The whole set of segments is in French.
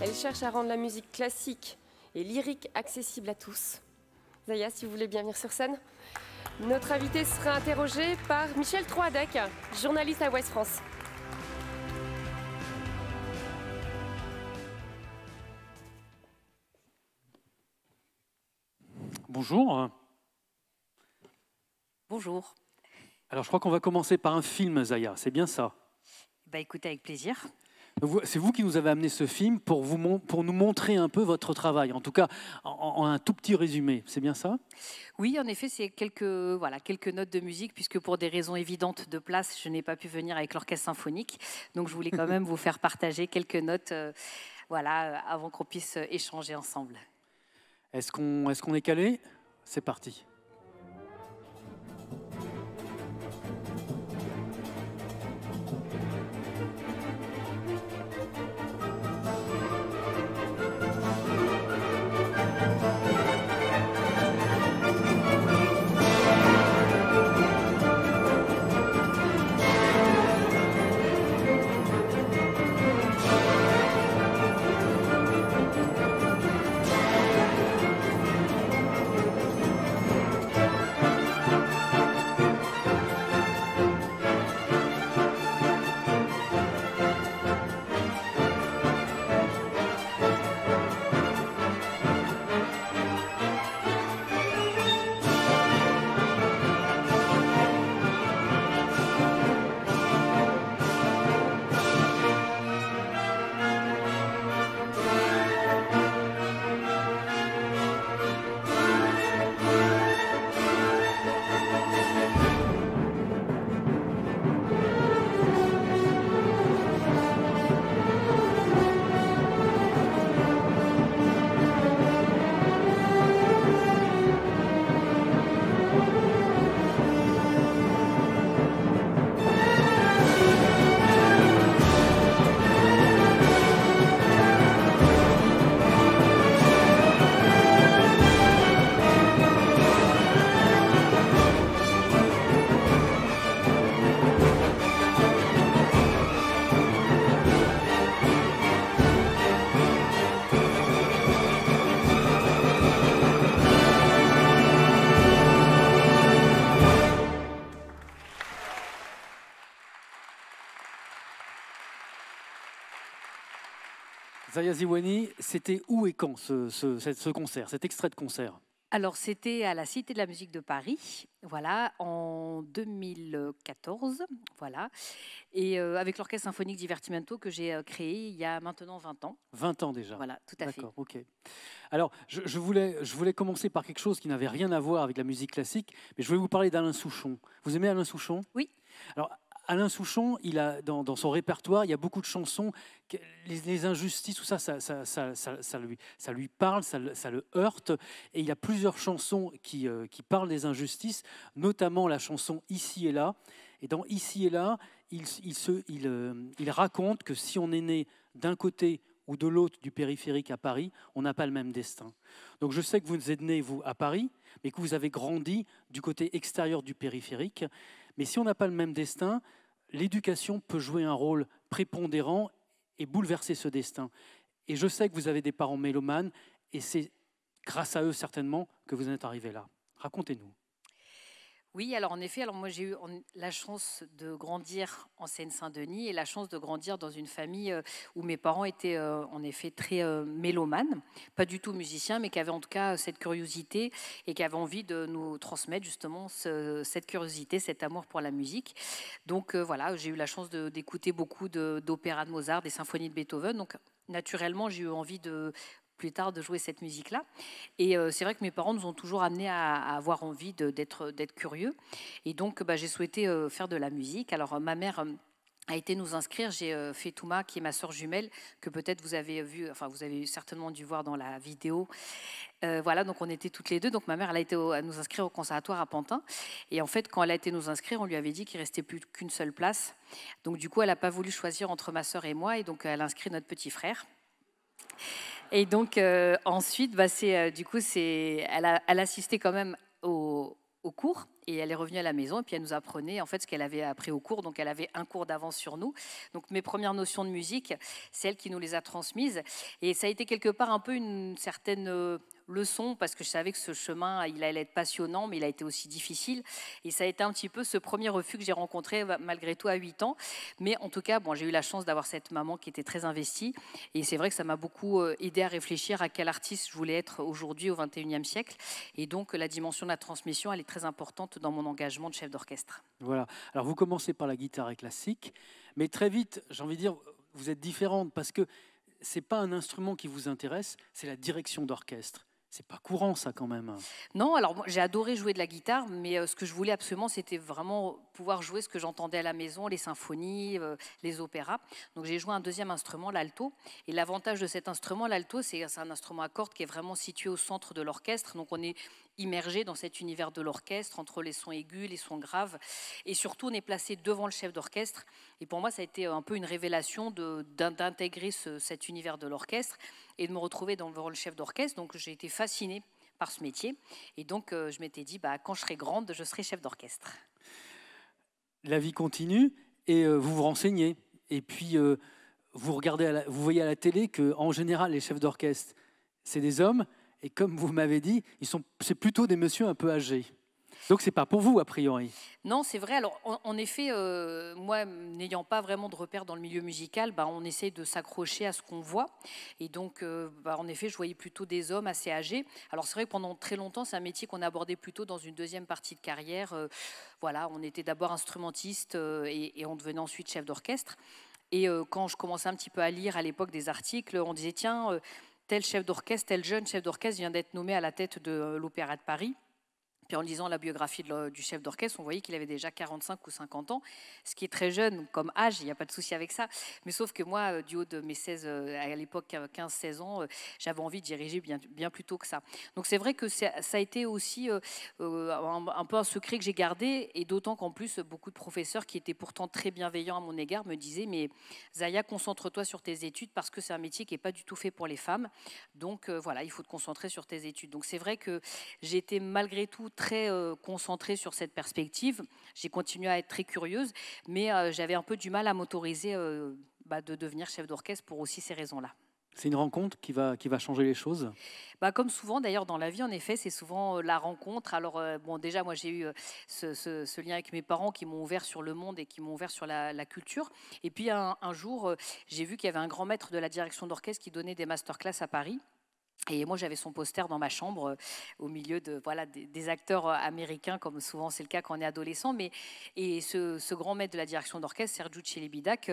Elle cherche à rendre la musique classique et lyrique accessible à tous. Zaya, si vous voulez bien venir sur scène. Notre invité sera interrogé par Michel Troadec, journaliste à Ouest France. Bonjour. Bonjour. Alors je crois qu'on va commencer par un film, Zaya, c'est bien ça? Bah écoutez, avec plaisir. C'est vous qui nous avez amené ce film pour nous montrer un peu votre travail, en tout cas en un tout petit résumé, c'est bien ça? Oui, en effet, c'est quelques notes de musique, puisque pour des raisons évidentes de place, je n'ai pas pu venir avec l'orchestre symphonique. Donc je voulais quand même vous faire partager quelques notes avant qu'on puisse échanger ensemble. Est-ce qu'on est calé? C'est parti. Zaya Ziwani, c'était où et quand ce concert, cet extrait de concert? Alors, c'était à la Cité de la musique de Paris, voilà, en 2014, voilà, et avec l'Orchestre symphonique Divertimento que j'ai créé il y a maintenant 20 ans. 20 ans déjà. Voilà, tout à fait. D'accord, ok. Alors, je voulais commencer par quelque chose qui n'avait rien à voir avec la musique classique, mais je voulais vous parler d'Alain Souchon. Vous aimez Alain Souchon? Oui. Alors, Alain Souchon, il a dans son répertoire, il y a beaucoup de chansons, les injustices, tout ça, ça lui parle, ça le heurte. Et il y a plusieurs chansons qui parlent des injustices, notamment la chanson Ici et là. Et dans Ici et là, il raconte que si on est né d'un côté ou de l'autre du périphérique à Paris, on n'a pas le même destin. Donc je sais que vous êtes né, vous, à Paris, mais que vous avez grandi du côté extérieur du périphérique. Mais si on n'a pas le même destin, l'éducation peut jouer un rôle prépondérant et bouleverser ce destin. Et je sais que vous avez des parents mélomanes, et c'est grâce à eux certainement que vous en êtes arrivé là. Racontez-nous. Oui, alors en effet, moi j'ai eu la chance de grandir en Seine-Saint-Denis et la chance de grandir dans une famille où mes parents étaient en effet très mélomanes, pas du tout musiciens, mais qui avaient en tout cas cette curiosité et qui avaient envie de nous transmettre justement cette curiosité, cet amour pour la musique. Donc voilà, j'ai eu la chance d'écouter beaucoup d'opéras de Mozart, des symphonies de Beethoven. Donc naturellement, j'ai eu envie plus tard de jouer cette musique-là. Et c'est vrai que mes parents nous ont toujours amenés à avoir envie d'être curieux. Et donc, j'ai souhaité faire de la musique. Alors, ma mère a été nous inscrire. J'ai fait Touma, qui est ma sœur jumelle, que peut-être vous avez vu, enfin, vous avez certainement dû voir dans la vidéo. Voilà, donc on était toutes les deux. Donc ma mère, elle a été à nous inscrire au conservatoire à Pantin. Et en fait, quand elle a été nous inscrire, on lui avait dit qu'il restait plus qu'une seule place. Donc du coup, elle n'a pas voulu choisir entre ma sœur et moi. Et donc, elle a inscrit notre petit frère. Et donc ensuite, elle assistait quand même au cours et elle est revenue à la maison et puis elle nous apprenait en fait ce qu'elle avait appris au cours, donc elle avait un cours d'avance sur nous. Donc mes premières notions de musique, c'est elle qui nous les a transmises et ça a été quelque part un peu une certaine leçon parce que je savais que ce chemin il allait être passionnant mais il a été aussi difficile et ça a été un petit peu ce premier refus que j'ai rencontré malgré tout à 8 ans, mais en tout cas bon, j'ai eu la chance d'avoir cette maman qui était très investie et c'est vrai que ça m'a beaucoup aidé à réfléchir à quel artiste je voulais être aujourd'hui au XXIe siècle et donc la dimension de la transmission elle est très importante dans mon engagement de chef d'orchestre. Voilà. Alors vous commencez par la guitare classique, mais très vite, j'ai envie de dire, vous êtes différente parce que c'est pas un instrument qui vous intéresse, c'est la direction d'orchestre. C'est pas courant ça quand même. Non, alors moi, j'ai adoré jouer de la guitare, mais ce que je voulais absolument, c'était vraiment pouvoir jouer ce que j'entendais à la maison, les symphonies, les opéras. Donc j'ai joué un deuxième instrument, l'alto. Et l'avantage de cet instrument, l'alto, c'est un instrument à cordes qui est vraiment situé au centre de l'orchestre. Donc on est immergé dans cet univers de l'orchestre, entre les sons aigus, les sons graves. Et surtout, on est placé devant le chef d'orchestre. Et pour moi, ça a été un peu une révélation d'intégrer cet univers de l'orchestre et de me retrouver devant le chef d'orchestre. Donc j'ai été fascinée par ce métier. Et donc je m'étais dit, quand je serai grande, je serai chef d'orchestre. La vie continue et vous vous renseignez. Et puis vous voyez à la télé qu'en général, les chefs d'orchestre, c'est des hommes. Et comme vous m'avez dit, c'est plutôt des messieurs un peu âgés. Donc, ce n'est pas pour vous, a priori. Non, c'est vrai. Alors, en effet, moi, n'ayant pas vraiment de repères dans le milieu musical, on essaie de s'accrocher à ce qu'on voit. Et donc, en effet, je voyais plutôt des hommes assez âgés. Alors, c'est vrai que pendant très longtemps, c'est un métier qu'on abordait plutôt dans une deuxième partie de carrière. Voilà, on était d'abord instrumentiste et on devenait ensuite chef d'orchestre. Et quand je commençais un petit peu à lire à l'époque des articles, on disait, tiens, tel chef d'orchestre, tel jeune chef d'orchestre vient d'être nommé à la tête de l'Opéra de Paris. Puis en lisant la biographie du chef d'orchestre, on voyait qu'il avait déjà 45 ou 50 ans, ce qui est très jeune comme âge, il n'y a pas de souci avec ça. Mais sauf que moi, du haut de mes 16, à l'époque 15-16 ans, j'avais envie de diriger bien plus tôt que ça. Donc c'est vrai que ça a été aussi un peu un secret que j'ai gardé, et d'autant qu'en plus, beaucoup de professeurs qui étaient pourtant très bienveillants à mon égard me disaient, mais Zaya, concentre-toi sur tes études parce que c'est un métier qui n'est pas du tout fait pour les femmes. Donc voilà, il faut te concentrer sur tes études. Donc c'est vrai que j'ai été malgré tout très concentrée sur cette perspective. J'ai continué à être très curieuse, mais j'avais un peu du mal à m'autoriser de devenir chef d'orchestre pour aussi ces raisons-là. C'est une rencontre qui va changer les choses? Comme souvent d'ailleurs dans la vie, en effet, c'est souvent la rencontre. Alors déjà, moi j'ai eu ce lien avec mes parents qui m'ont ouvert sur le monde et qui m'ont ouvert sur la culture. Et puis un jour, j'ai vu qu'il y avait un grand maître de la direction d'orchestre qui donnait des masterclass à Paris. Et moi, j'avais son poster dans ma chambre, au milieu des acteurs américains, comme souvent c'est le cas quand on est adolescent. Et ce grand maître de la direction d'orchestre, Sergiu Celibidache,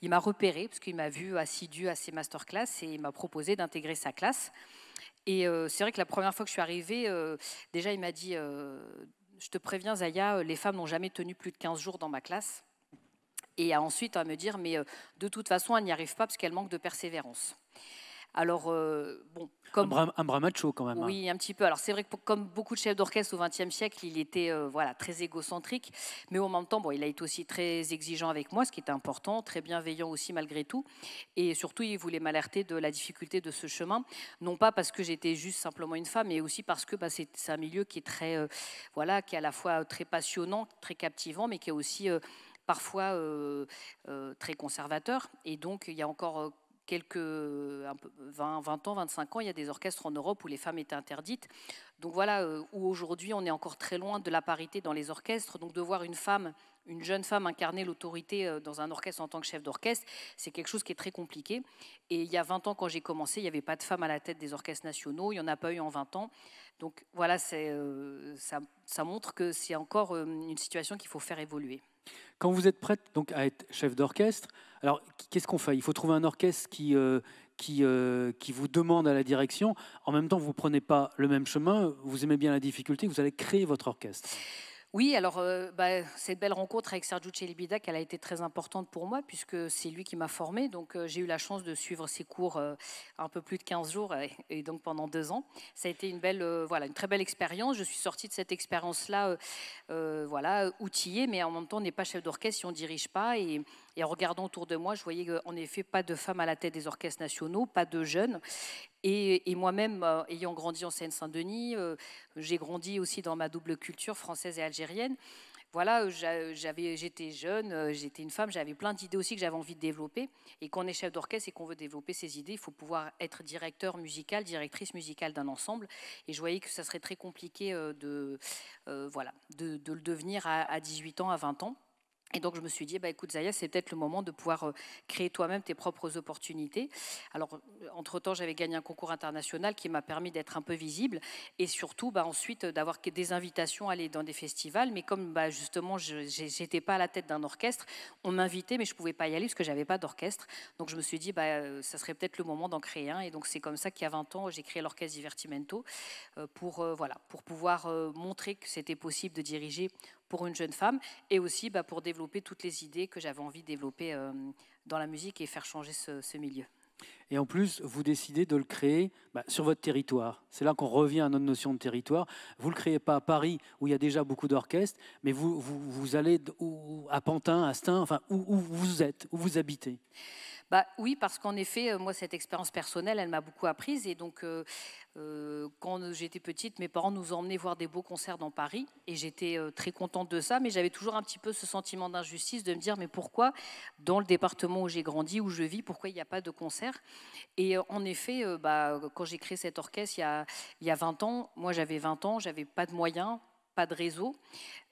il m'a repéré, parce qu'il m'a vu assidu à ses masterclass, et il m'a proposé d'intégrer sa classe. Et c'est vrai que la première fois que je suis arrivée, déjà, il m'a dit je te préviens, Zaya, les femmes n'ont jamais tenu plus de 15 jours dans ma classe. Et ensuite, à me dire, mais de toute façon, elles n'y arrivent pas parce qu'elles manquent de persévérance. Alors, comme un bras macho quand même. Oui, un petit peu. Alors c'est vrai que comme beaucoup de chefs d'orchestre au XXe siècle, il était très égocentrique, mais en même temps, il a été aussi très exigeant avec moi, ce qui était important, très bienveillant aussi malgré tout, et surtout il voulait m'alerter de la difficulté de ce chemin, non pas parce que j'étais juste simplement une femme, mais aussi parce que c'est un milieu qui est très, qui est à la fois très passionnant, très captivant, mais qui est aussi parfois très conservateur, et donc il y a encore quelques 20 ans, 25 ans, il y a des orchestres en Europe où les femmes étaient interdites. Donc voilà, où aujourd'hui on est encore très loin de la parité dans les orchestres. Donc de voir une jeune femme incarner l'autorité dans un orchestre en tant que chef d'orchestre, c'est quelque chose qui est très compliqué. Et il y a 20 ans, quand j'ai commencé, il n'y avait pas de femmes à la tête des orchestres nationaux, il n'y en a pas eu en 20 ans. Donc voilà, ça montre que c'est encore une situation qu'il faut faire évoluer. Quand vous êtes prête donc à être chef d'orchestre, alors qu'est-ce qu'on fait? Il faut trouver un orchestre qui vous demande à la direction. En même temps, vous ne prenez pas le même chemin, vous aimez bien la difficulté, vous allez créer votre orchestre. Oui, alors cette belle rencontre avec Sergiu Celibidache, elle a été très importante pour moi puisque c'est lui qui m'a formée. Donc j'ai eu la chance de suivre ses cours un peu plus de 15 jours et donc pendant 2 ans. Ça a été une très belle expérience. Je suis sortie de cette expérience-là outillée, mais en même temps on n'est pas chef d'orchestre si on ne dirige pas. Et Et en regardant autour de moi, je voyais en effet pas de femmes à la tête des orchestres nationaux, pas de jeunes. Et moi-même, ayant grandi en Seine-Saint-Denis, j'ai grandi aussi dans ma double culture française et algérienne. Voilà, j'étais jeune, j'étais une femme, j'avais plein d'idées aussi que j'avais envie de développer. Et quand on est chef d'orchestre et qu'on veut développer ses idées, il faut pouvoir être directeur musical, directrice musicale d'un ensemble. Et je voyais que ça serait très compliqué voilà, de le devenir à 18 ans, à 20 ans. Et donc, je me suis dit, bah, écoute, Zaya, c'est peut-être le moment de pouvoir créer toi-même tes propres opportunités. Alors, entre-temps, j'avais gagné un concours international qui m'a permis d'être un peu visible et surtout, bah, ensuite, d'avoir des invitations à aller dans des festivals. Mais comme, bah, justement, je n'étais pas à la tête d'un orchestre, on m'invitait, mais je ne pouvais pas y aller parce que je n'avais pas d'orchestre. Donc, je me suis dit, bah, ça serait peut-être le moment d'en créer un. Et donc, c'est comme ça qu'il y a 20 ans, j'ai créé l'Orchestre Divertimento voilà, pour pouvoir montrer que c'était possible de diriger pour une jeune femme et aussi pour développer toutes les idées que j'avais envie de développer dans la musique et faire changer ce milieu. Et en plus, vous décidez de le créer sur votre territoire. C'est là qu'on revient à notre notion de territoire. Vous ne le créez pas à Paris, où il y a déjà beaucoup d'orchestres, mais vous allez à Pantin, à Stein, enfin, où vous êtes, où vous habitez. Oui, parce qu'en effet, moi, cette expérience personnelle, elle m'a beaucoup apprise. Et donc, quand j'étais petite, mes parents nous emmenaient voir des beaux concerts dans Paris. Et j'étais très contente de ça. Mais j'avais toujours un petit peu ce sentiment d'injustice de me dire, mais pourquoi, dans le département où j'ai grandi, où je vis, pourquoi il n'y a pas de concert? Et en effet, quand j'ai créé cet orchestre il y a 20 ans, moi, j'avais 20 ans, j'avais pas de moyens, pas de réseau.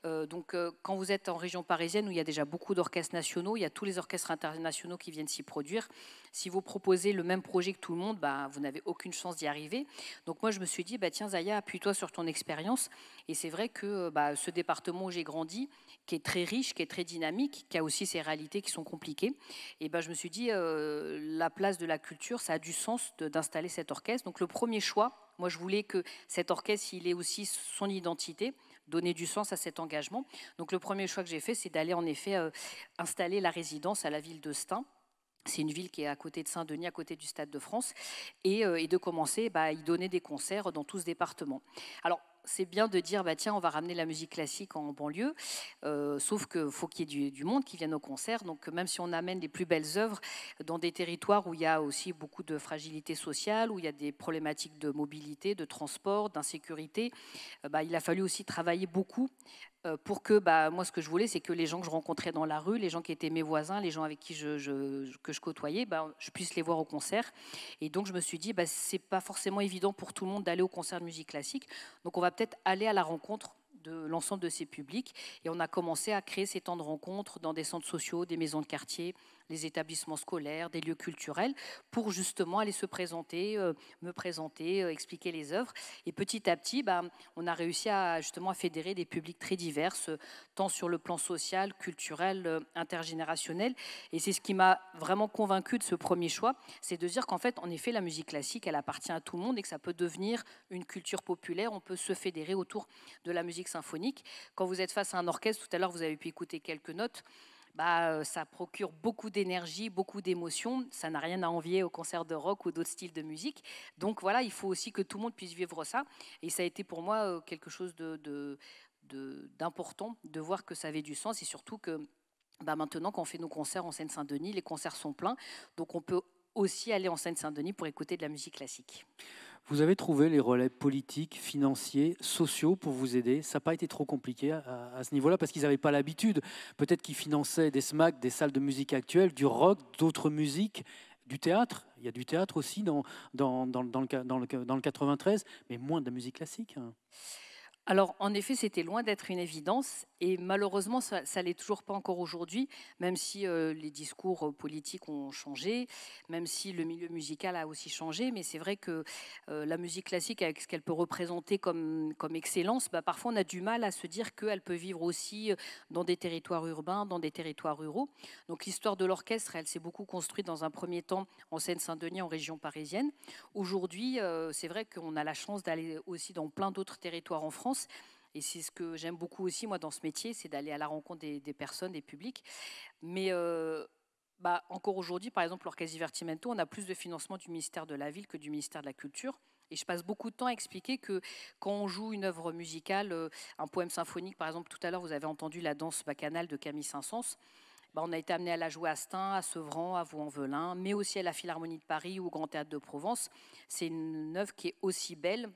Donc, quand vous êtes en région parisienne où il y a déjà beaucoup d'orchestres nationaux, il y a tous les orchestres internationaux qui viennent s'y produire. Si vous proposez le même projet que tout le monde, vous n'avez aucune chance d'y arriver. Donc, moi, je me suis dit, tiens, Zaya, appuie-toi sur ton expérience. Et c'est vrai que ce département où j'ai grandi, qui est très riche, qui est très dynamique, qui a aussi ses réalités qui sont compliquées, et je me suis dit, la place de la culture, ça a du sens d'installer cet orchestre. Donc, le premier choix, moi, je voulais que cet orchestre, il ait aussi son identité, donner du sens à cet engagement. Donc le premier choix que j'ai fait, c'est d'aller en effet installer la résidence à la ville de Stein. C'est une ville qui est à côté de Saint-Denis, à côté du Stade de France, et de commencer à y donner des concerts dans tout ce département. Alors, c'est bien de dire, tiens, on va ramener la musique classique en banlieue, sauf qu'il faut qu'il y ait du monde qui vienne au concert. Donc, même si on amène les plus belles œuvres dans des territoires où il y a aussi beaucoup de fragilité sociale, où il y a des problématiques de mobilité, de transport, d'insécurité, il a fallu aussi travailler beaucoup pour que, moi, ce que je voulais, c'est que les gens que je rencontrais dans la rue, les gens qui étaient mes voisins, les gens avec qui que je côtoyais, je puisse les voir au concert. Et donc, je me suis dit, c'est pas forcément évident pour tout le monde d'aller au concert de musique classique. Donc, on va peut-être aller à la rencontre de l'ensemble de ces publics. Et on a commencé à créer ces temps de rencontre dans des centres sociaux, des maisons de quartier, les établissements scolaires, des lieux culturels, pour justement aller se présenter, me présenter, expliquer les œuvres. Et petit à petit, on a réussi à justement à fédérer des publics très divers, tant sur le plan social, culturel, intergénérationnel. Et c'est ce qui m'a vraiment convaincue de ce premier choix, c'est de dire qu'en fait, en effet, la musique classique, elle appartient à tout le monde et que ça peut devenir une culture populaire. On peut se fédérer autour de la musique symphonique. Quand vous êtes face à un orchestre, tout à l'heure, vous avez pu écouter quelques notes. Ça procure beaucoup d'énergie, beaucoup d'émotions. Ça n'a rien à envier au concert de rock ou d'autres styles de musique. Donc voilà, il faut aussi que tout le monde puisse vivre ça. Et ça a été pour moi quelque chose d'important de voir que ça avait du sens et surtout que maintenant, quand on fait nos concerts en Seine-Saint-Denis, les concerts sont pleins. Donc on peut aussi aller en Seine-Saint-Denis pour écouter de la musique classique. Vous avez trouvé les relais politiques, financiers, sociaux pour vous aider. Ça n'a pas été trop compliqué à ce niveau-là parce qu'ils n'avaient pas l'habitude. Peut-être qu'ils finançaient des SMAC, des salles de musique actuelles, du rock, d'autres musiques, du théâtre. Il y a du théâtre aussi dans le 93, mais moins de la musique classique. Alors, en effet, c'était loin d'être une évidence et malheureusement, ça ne l'est toujours pas encore aujourd'hui, même si les discours politiques ont changé, même si le milieu musical a aussi changé. Mais c'est vrai que la musique classique, avec ce qu'elle peut représenter comme excellence, parfois on a du mal à se dire qu'elle peut vivre aussi dans des territoires urbains, dans des territoires ruraux. Donc l'histoire de l'orchestre, elle s'est beaucoup construite dans un premier temps en Seine-Saint-Denis, en région parisienne. Aujourd'hui, c'est vrai qu'on a la chance d'aller aussi dans plein d'autres territoires en France. Et c'est ce que j'aime beaucoup aussi, moi, dans ce métier, c'est d'aller à la rencontre des personnes, des publics. Mais encore aujourd'hui, par exemple, l'Orchestre Divertimento, on a plus de financement du ministère de la Ville que du ministère de la Culture. Et je passe beaucoup de temps à expliquer que quand on joue une œuvre musicale, un poème symphonique, par exemple, tout à l'heure, vous avez entendu la danse bacchanale de Camille Saint-Saëns. on a été amené à la jouer à Stein, à Sevran, à Vaux-en-Velin, mais aussi à la Philharmonie de Paris ou au Grand Théâtre de Provence. C'est une œuvre qui est aussi belle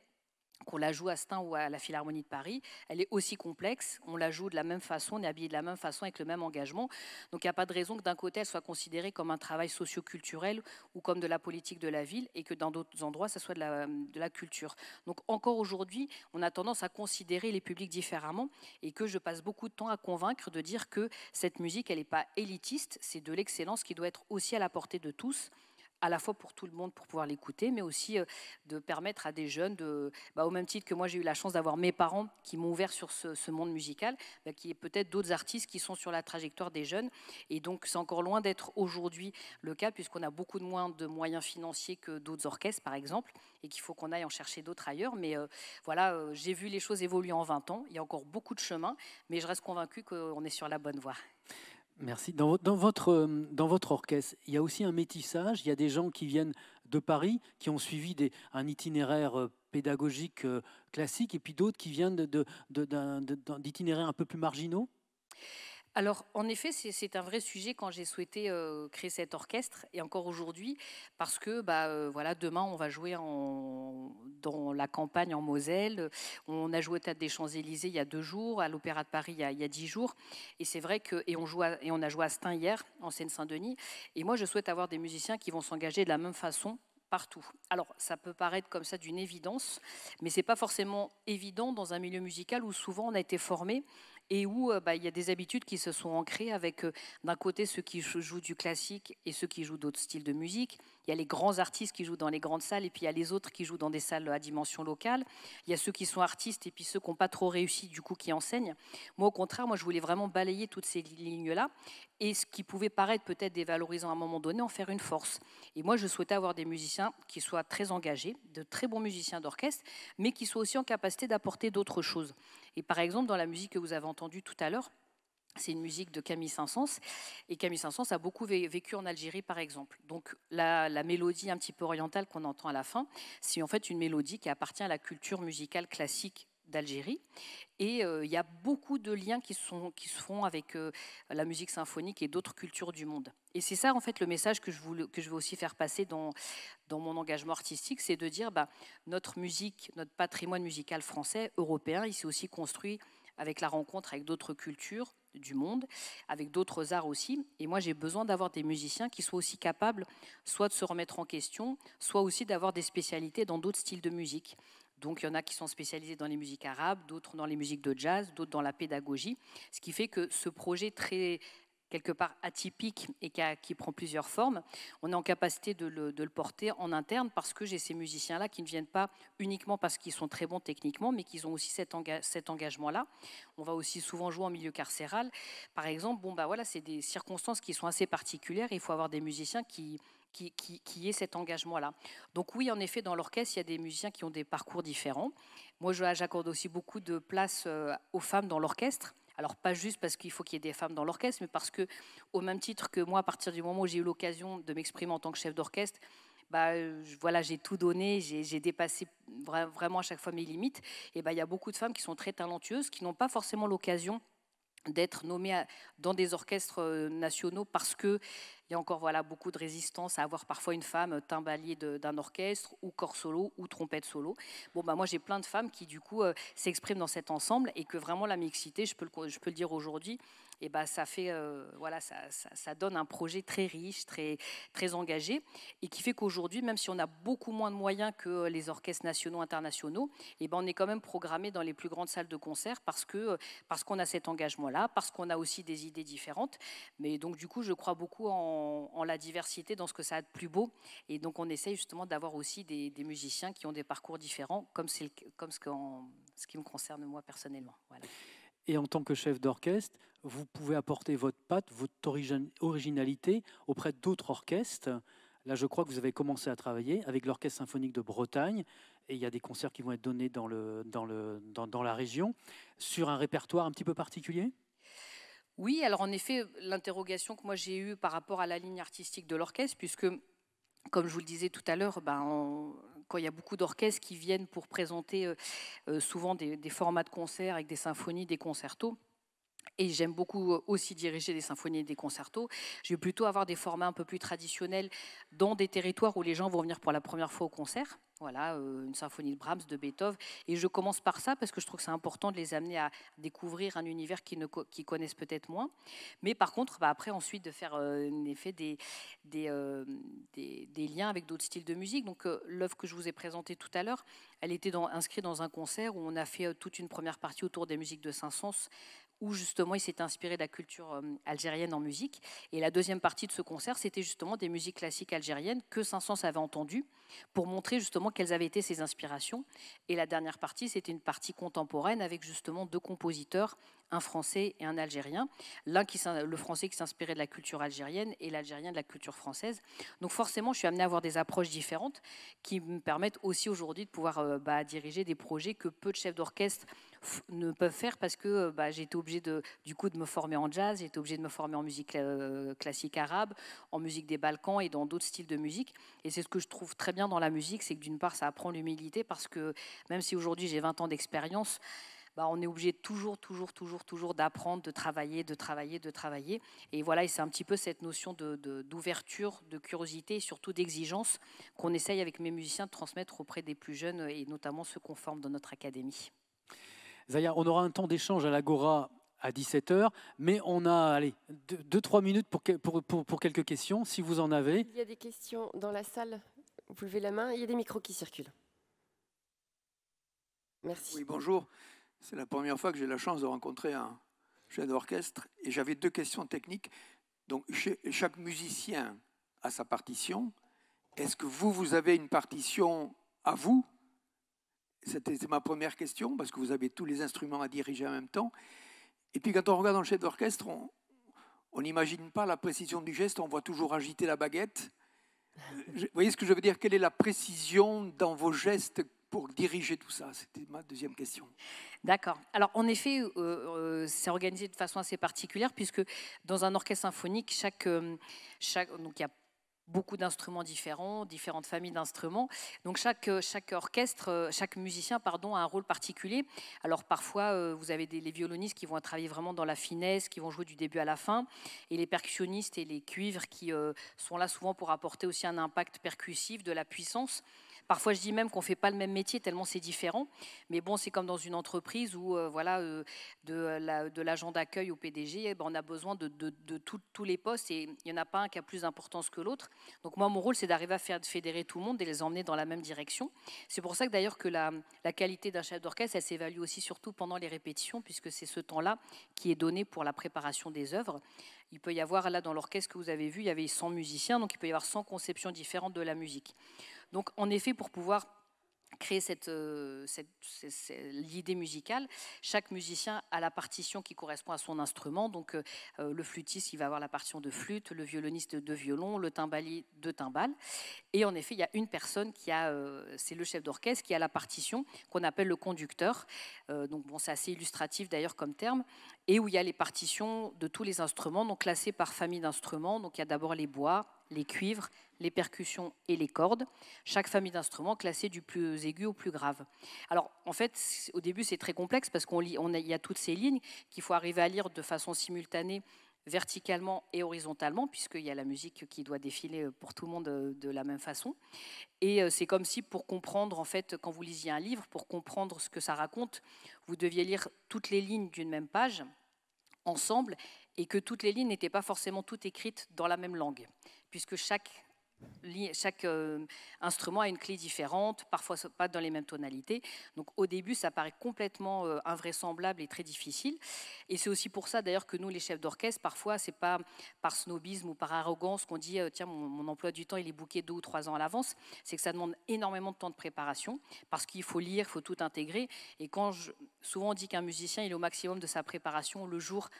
qu'on la joue à Stein ou à la Philharmonie de Paris, elle est aussi complexe, on la joue de la même façon, on est habillé de la même façon avec le même engagement. Donc il n'y a pas de raison que d'un côté elle soit considérée comme un travail socio-culturel ou comme de la politique de la ville et que dans d'autres endroits ça soit de la culture. Donc encore aujourd'hui, on a tendance à considérer les publics différemment et que je passe beaucoup de temps à convaincre de dire que cette musique, elle n'est pas élitiste, c'est de l'excellence qui doit être aussi à la portée de tous, à la fois pour tout le monde pour pouvoir l'écouter, mais aussi de permettre à des jeunes, au même titre que moi j'ai eu la chance d'avoir mes parents qui m'ont ouvert sur ce monde musical, qu'il y ait peut-être d'autres artistes qui sont sur la trajectoire des jeunes. Et donc c'est encore loin d'être aujourd'hui le cas, puisqu'on a beaucoup de moins de moyens financiers que d'autres orchestres, par exemple, et qu'il faut qu'on aille en chercher d'autres ailleurs. Mais j'ai vu les choses évoluer en 20 ans, il y a encore beaucoup de chemin, mais je reste convaincue qu'on est sur la bonne voie. Merci. Dans votre orchestre, il y a aussi un métissage. Il y a des gens qui viennent de Paris, qui ont suivi un itinéraire pédagogique classique, et puis d'autres qui viennent d'itinéraires un peu plus marginaux. Alors, en effet, c'est un vrai sujet quand j'ai souhaité créer cet orchestre, et encore aujourd'hui, parce que demain, on va jouer dans la campagne en Moselle. On a joué au Théâtre des Champs-Élysées il y a 2 jours, à l'Opéra de Paris il y a 10 jours. Et c'est vrai on a joué à Stein hier, en Seine-Saint-Denis. Et moi, je souhaite avoir des musiciens qui vont s'engager de la même façon partout. Alors, ça peut paraître comme ça d'une évidence, mais c'est pas forcément évident dans un milieu musical où souvent on a été formé et où il y a des habitudes qui se sont ancrées avec d'un côté ceux qui jouent du classique et ceux qui jouent d'autres styles de musique. Il y a les grands artistes qui jouent dans les grandes salles et puis il y a les autres qui jouent dans des salles à dimension locale. Il y a ceux qui sont artistes et puis ceux qui n'ont pas trop réussi du coup qui enseignent. Moi au contraire, je voulais vraiment balayer toutes ces lignes-là et ce qui pouvait paraître peut-être dévalorisant à un moment donné, en faire une force. Et moi je souhaitais avoir des musiciens qui soient très engagés, de très bons musiciens d'orchestre, mais qui soient aussi en capacité d'apporter d'autres choses. Et par exemple, dans la musique que vous avez entendue tout à l'heure, c'est une musique de Camille Saint-Saëns. Et Camille Saint-Saëns a beaucoup vécu en Algérie, par exemple. Donc la mélodie un petit peu orientale qu'on entend à la fin, c'est en fait une mélodie qui appartient à la culture musicale classique d'Algérie. Et il y a beaucoup de liens qui se font avec la musique symphonique et d'autres cultures du monde. Et c'est ça, en fait, le message que je veux aussi faire passer dans mon engagement artistique, c'est de dire notre musique, notre patrimoine musical français, européen, il s'est aussi construit avec la rencontre avec d'autres cultures du monde, avec d'autres arts aussi. Et moi, j'ai besoin d'avoir des musiciens qui soient aussi capables soit de se remettre en question, soit aussi d'avoir des spécialités dans d'autres styles de musique. Donc, il y en a qui sont spécialisés dans les musiques arabes, d'autres dans les musiques de jazz, d'autres dans la pédagogie. Ce qui fait que ce projet très, quelque part atypique et qui prend plusieurs formes, on est en capacité de le porter en interne parce que j'ai ces musiciens-là qui ne viennent pas uniquement parce qu'ils sont très bons techniquement, mais qu'ils ont aussi cet engagement-là. On va aussi souvent jouer en milieu carcéral. Par exemple, c'est des circonstances qui sont assez particulières. Il faut avoir des musiciens qui aient cet engagement-là. Donc oui, en effet, dans l'orchestre, il y a des musiciens qui ont des parcours différents. Moi, j'accorde aussi beaucoup de place aux femmes dans l'orchestre. Alors, pas juste parce qu'il faut qu'il y ait des femmes dans l'orchestre, mais parce que, au même titre que moi, à partir du moment où j'ai eu l'occasion de m'exprimer en tant que chef d'orchestre, j'ai tout donné, j'ai dépassé vraiment à chaque fois mes limites. Et il y a beaucoup de femmes qui sont très talentueuses, qui n'ont pas forcément l'occasion d'être nommées dans des orchestres nationaux parce que il y a encore beaucoup de résistance à avoir parfois une femme timbalier d'un orchestre ou corps solo ou trompette solo. Moi j'ai plein de femmes qui du coup s'expriment dans cet ensemble et que vraiment la mixité, je peux le dire aujourd'hui, et ça fait ça donne un projet très riche, très très engagé et qui fait qu'aujourd'hui, même si on a beaucoup moins de moyens que les orchestres nationaux, internationaux, on est quand même programmé dans les plus grandes salles de concert parce qu'on a cet engagement-là, parce qu'on a aussi des idées différentes. Mais donc du coup, je crois beaucoup en la diversité, dans ce que ça a de plus beau. Et donc on essaye justement d'avoir aussi des musiciens qui ont des parcours différents, comme ce qui me concerne moi personnellement. Voilà. Et en tant que chef d'orchestre, vous pouvez apporter votre patte, votre originalité auprès d'autres orchestres. Là, je crois que vous avez commencé à travailler avec l'Orchestre symphonique de Bretagne, et il y a des concerts qui vont être donnés dans la région, sur un répertoire un petit peu particulier. Oui, alors en effet, l'interrogation que moi j'ai eue par rapport à la ligne artistique de l'orchestre, puisque, comme je vous le disais tout à l'heure, quand il y a beaucoup d'orchestres qui viennent pour présenter souvent des formats de concerts avec des symphonies, des concertos, Et j'aime beaucoup aussi diriger des symphonies et des concertos. Je vais plutôt avoir des formats un peu plus traditionnels dans des territoires où les gens vont venir pour la première fois au concert. Voilà, une symphonie de Brahms, de Beethoven. Et je commence par ça parce que je trouve que c'est important de les amener à découvrir un univers qu'ils connaissent peut-être moins. Mais par contre, après, ensuite, de faire en effet des liens avec d'autres styles de musique. Donc, l'œuvre que je vous ai présentée tout à l'heure, elle était inscrite dans un concert où on a fait toute une première partie autour des musiques de Saint-Saëns, où justement il s'était inspiré de la culture algérienne en musique. Et la deuxième partie de ce concert, c'était justement des musiques classiques algériennes que Saint-Saëns avait entendues pour montrer justement quelles avaient été ses inspirations. Et la dernière partie, c'était une partie contemporaine avec justement 2 compositeurs, un français et un algérien. Le français qui s'inspirait de la culture algérienne et l'algérien de la culture française. Donc forcément, je suis amenée à avoir des approches différentes qui me permettent aussi aujourd'hui de pouvoir diriger des projets que peu de chefs d'orchestre ne peuvent faire parce que j'ai été obligée de me former en jazz, j'ai été obligée de me former en musique classique arabe, en musique des Balkans et dans d'autres styles de musique. Et c'est ce que je trouve très bien dans la musique, c'est que d'une part, ça apprend l'humilité parce que même si aujourd'hui j'ai 20 ans d'expérience, on est obligé toujours d'apprendre, de travailler. Et voilà, et c'est un petit peu cette notion d'ouverture, de curiosité et surtout d'exigence qu'on essaye avec mes musiciens de transmettre auprès des plus jeunes et notamment ceux qu'on forme dans notre académie. Zaya, on aura un temps d'échange à l'Agora à 17h, mais on a 2-3 minutes pour quelques questions, si vous en avez. Il y a des questions dans la salle. Vous levez la main, il y a des micros qui circulent. Merci. Oui, bonjour. C'est la première fois que j'ai la chance de rencontrer un chef d'orchestre et j'avais 2 questions techniques. Donc, chaque musicien a sa partition. Est-ce que vous avez une partition à vous? C'était ma première question, parce que vous avez tous les instruments à diriger en même temps. Et puis quand on regarde un chef d'orchestre, on n'imagine pas la précision du geste, on voit toujours agiter la baguette. Vous voyez ce que je veux dire? Quelle est la précision dans vos gestes pour diriger tout ça? C'était ma deuxième question. D'accord. Alors en effet, c'est organisé de façon assez particulière, puisque dans un orchestre symphonique, donc il y a beaucoup d'instruments différents, différentes familles d'instruments. Donc chaque orchestre, chaque musicien a un rôle particulier. Alors parfois, vous avez les violonistes qui vont travailler vraiment dans la finesse, qui vont jouer du début à la fin, et les percussionnistes et les cuivres qui sont là souvent pour apporter aussi un impact percussif, de la puissance. Parfois, je dis même qu'on ne fait pas le même métier tellement c'est différent. Mais bon, c'est comme dans une entreprise où, de l'agent d'accueil au PDG, on a besoin de tous les postes et il n'y en a pas un qui a plus d'importance que l'autre. Donc moi, mon rôle, c'est d'arriver à fédérer tout le monde et les emmener dans la même direction. C'est pour ça que d'ailleurs que la qualité d'un chef d'orchestre, elle s'évalue aussi surtout pendant les répétitions, puisque c'est ce temps-là qui est donné pour la préparation des œuvres. Il peut y avoir, là, dans l'orchestre que vous avez vu, il y avait 100 musiciens, donc il peut y avoir 100 conceptions différentes de la musique. Donc, en effet, pour pouvoir créer l'idée musicale, chaque musicien a la partition qui correspond à son instrument. Donc, le flûtiste, il va avoir la partition de flûte, le violoniste de violon, le timbalier de timbale. Et en effet, il y a une personne c'est le chef d'orchestre, qui a la partition qu'on appelle le conducteur. Donc, c'est assez illustratif d'ailleurs comme terme. Et où il y a les partitions de tous les instruments, donc classés par famille d'instruments. Donc, il y a d'abord les bois, les cuivres, les percussions et les cordes. Chaque famille d'instruments classée du plus aigu au plus grave. Alors, en fait, au début, c'est très complexe parce il y a toutes ces lignes qu'il faut arriver à lire de façon simultanée, verticalement et horizontalement, puisqu'il y a la musique qui doit défiler pour tout le monde de la même façon. Et c'est comme si, pour comprendre, en fait, quand vous lisiez un livre, pour comprendre ce que ça raconte, vous deviez lire toutes les lignes d'une même page, ensemble, et que toutes les lignes n'étaient pas forcément toutes écrites dans la même langue, puisque chaque instrument a une clé différente, parfois pas dans les mêmes tonalités. Donc au début, ça paraît complètement invraisemblable et très difficile. Et c'est aussi pour ça d'ailleurs que nous, les chefs d'orchestre, parfois, c'est pas par snobisme ou par arrogance qu'on dit tiens, mon emploi du temps, il est booké 2 ou 3 ans à l'avance. C'est que ça demande énormément de temps de préparation, parce qu'il faut lire, il faut tout intégrer. Et souvent on dit qu'un musicien, il est au maximum de sa préparation le jour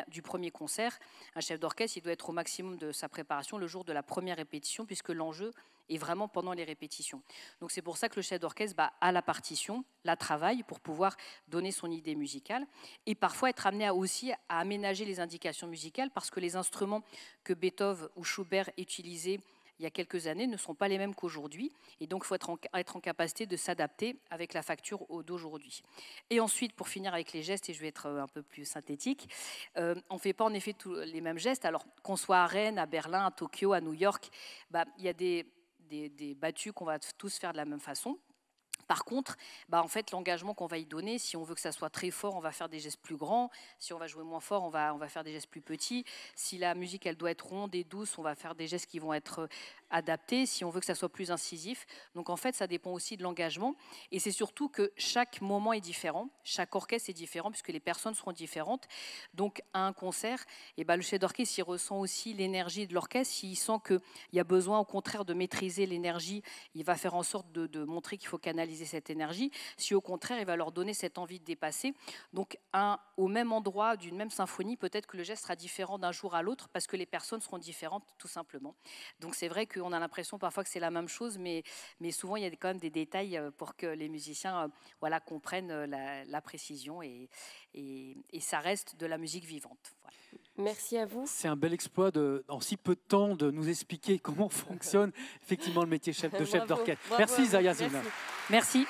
du premier concert. Un chef d'orchestre, il doit être au maximum de sa préparation le jour de la première répétition, puisque l'enjeu est vraiment pendant les répétitions. Donc c'est pour ça que le chef d'orchestre a la partition, la travaille pour pouvoir donner son idée musicale, et parfois être amené aussi à aménager les indications musicales, parce que les instruments que Beethoven ou Schubert utilisaient il y a quelques années ne sont pas les mêmes qu'aujourd'hui. Et donc, il faut être en capacité de s'adapter avec la facture d'aujourd'hui. Et ensuite, pour finir avec les gestes, et je vais être un peu plus synthétique, on ne fait pas en effet tous les mêmes gestes. Alors qu'on soit à Rennes, à Berlin, à Tokyo, à New York, il y a des battues qu'on va tous faire de la même façon. Par contre, en fait, l'engagement qu'on va y donner, si on veut que ça soit très fort, on va faire des gestes plus grands. Si on va jouer moins fort, on va faire des gestes plus petits. Si la musique, elle doit être ronde et douce, on va faire des gestes qui vont être adaptés. Si on veut que ça soit plus incisif. Donc, en fait, ça dépend aussi de l'engagement. Et c'est surtout que chaque moment est différent. Chaque orchestre est différent puisque les personnes seront différentes. Donc, à un concert, le chef d'orchestre, il ressent aussi l'énergie de l'orchestre. S'il sent qu'il y a besoin, au contraire, de maîtriser l'énergie, il va faire en sorte de montrer qu'il faut canaliser cette énergie. Si au contraire, il va leur donner cette envie de dépasser. Donc, au même endroit d'une même symphonie, peut-être que le geste sera différent d'un jour à l'autre parce que les personnes seront différentes, tout simplement. Donc, c'est vrai qu'on a l'impression parfois que c'est la même chose, mais souvent, il y a quand même des détails pour que les musiciens comprennent la précision et ça reste de la musique vivante. Voilà. Merci à vous. C'est un bel exploit en si peu de temps de nous expliquer comment fonctionne effectivement le métier de chef d'orchestre. Merci Zaya Zina. Merci.